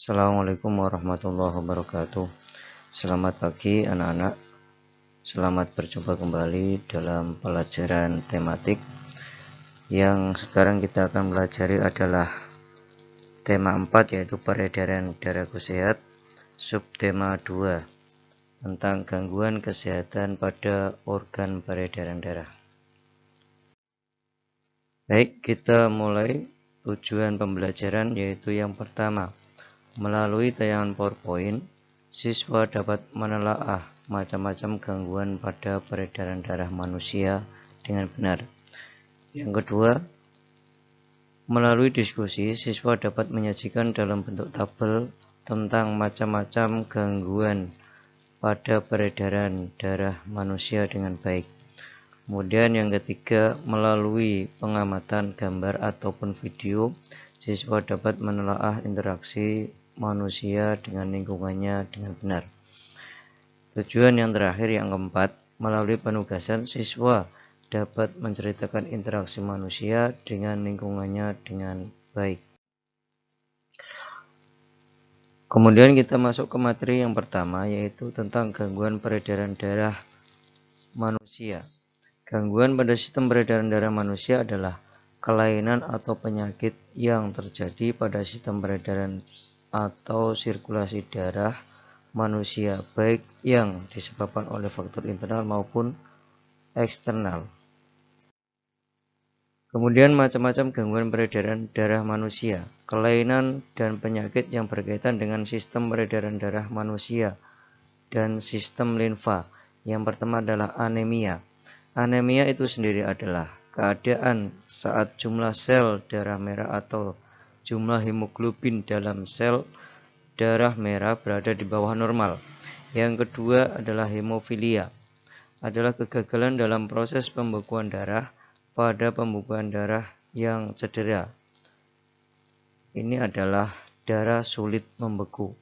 Assalamualaikum warahmatullahi wabarakatuh. Selamat pagi anak-anak. Selamat berjumpa kembali dalam pelajaran tematik. Yang sekarang kita akan pelajari adalah tema 4, yaitu peredaran darahku sehat. Subtema 2 tentang gangguan kesehatan pada organ peredaran darah. Baik, kita mulai tujuan pembelajaran, yaitu yang pertama, melalui tayangan PowerPoint, siswa dapat menelaah macam-macam gangguan pada peredaran darah manusia dengan benar. Yang kedua, melalui diskusi, siswa dapat menyajikan dalam bentuk tabel tentang macam-macam gangguan pada peredaran darah manusia dengan baik. Kemudian yang ketiga, melalui pengamatan gambar ataupun video, siswa dapat menelaah interaksi manusia dengan lingkungannya dengan benar. Tujuan yang terakhir, yang keempat, melalui penugasan, siswa dapat menceritakan interaksi manusia dengan lingkungannya dengan baik. Kemudian kita masuk ke materi yang pertama, yaitu tentang gangguan peredaran darah manusia. Gangguan pada sistem peredaran darah manusia adalah kelainan atau penyakit yang terjadi pada sistem peredaran atau sirkulasi darah manusia, baik yang disebabkan oleh faktor internal maupun eksternal. Kemudian macam-macam gangguan peredaran darah manusia, kelainan dan penyakit yang berkaitan dengan sistem peredaran darah manusia dan sistem limfa. Yang pertama adalah anemia. Anemia itu sendiri adalah keadaan saat jumlah sel darah merah atau jumlah hemoglobin dalam sel darah merah berada di bawah normal. Yang kedua adalah hemofilia, adalah kegagalan dalam proses pembekuan darah pada pembekuan darah yang cedera. Ini adalah darah sulit membeku.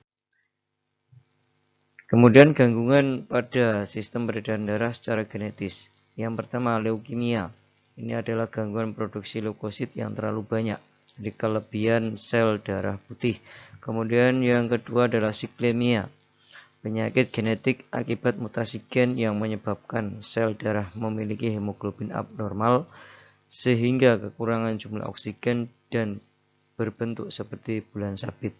Kemudian gangguan pada sistem peredaran darah secara genetis. Yang pertama, leukemia. Ini adalah gangguan produksi leukosit yang terlalu banyak, jadi kelebihan sel darah putih. Kemudian yang kedua adalah siklemia, penyakit genetik akibat mutasi gen yang menyebabkan sel darah memiliki hemoglobin abnormal sehingga kekurangan jumlah oksigen dan berbentuk seperti bulan sabit.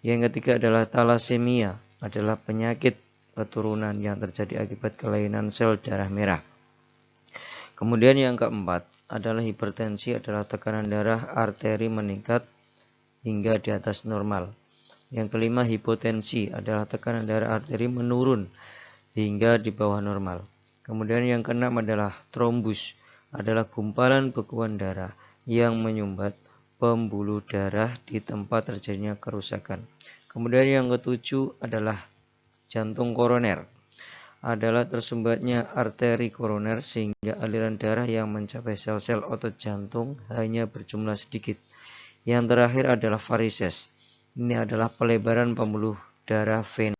Yang ketiga adalah talasemia, adalah penyakit keturunan yang terjadi akibat kelainan sel darah merah. Kemudian yang keempat adalah hipertensi, adalah tekanan darah arteri meningkat hingga di atas normal. Yang kelima, hipotensi, adalah tekanan darah arteri menurun hingga di bawah normal. Kemudian yang keenam adalah trombus, adalah gumpalan bekuan darah yang menyumbat pembuluh darah di tempat terjadinya kerusakan. Kemudian yang ketujuh adalah jantung koroner, adalah tersumbatnya arteri koroner sehingga aliran darah yang mencapai sel-sel otot jantung hanya berjumlah sedikit. Yang terakhir adalah varises, ini adalah pelebaran pembuluh darah vena.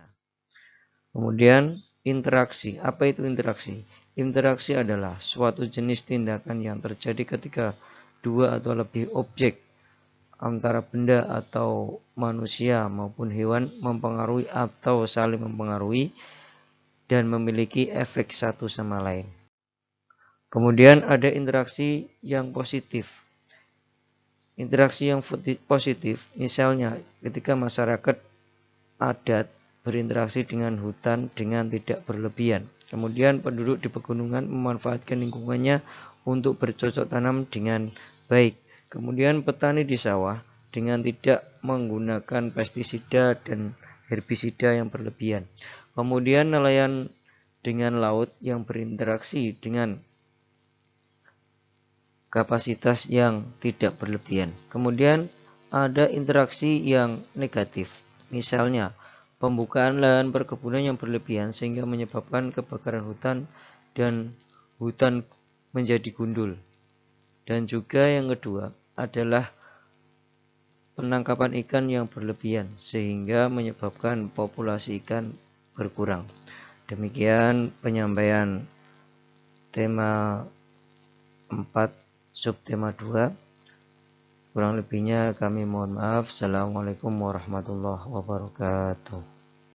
Kemudian interaksi, apa itu interaksi? Interaksi adalah suatu jenis tindakan yang terjadi ketika dua atau lebih objek antara benda atau manusia maupun hewan mempengaruhi atau saling mempengaruhi dan memiliki efek satu sama lain. Kemudian ada interaksi yang positif. Interaksi yang positif, misalnya ketika masyarakat adat berinteraksi dengan hutan dengan tidak berlebihan. Kemudian penduduk di pegunungan memanfaatkan lingkungannya untuk bercocok tanam dengan baik. Kemudian petani di sawah dengan tidak menggunakan pestisida dan herbisida yang berlebihan. Kemudian nelayan dengan laut yang berinteraksi dengan kapasitas yang tidak berlebihan. Kemudian ada interaksi yang negatif. Misalnya pembukaan lahan perkebunan yang berlebihan sehingga menyebabkan kebakaran hutan dan hutan menjadi gundul. Dan juga yang kedua adalah penangkapan ikan yang berlebihan sehingga menyebabkan populasi ikan berkurang. Demikian penyampaian tema 4 subtema 2. Kurang lebihnya kami mohon maaf. Assalamualaikum warahmatullahi wabarakatuh.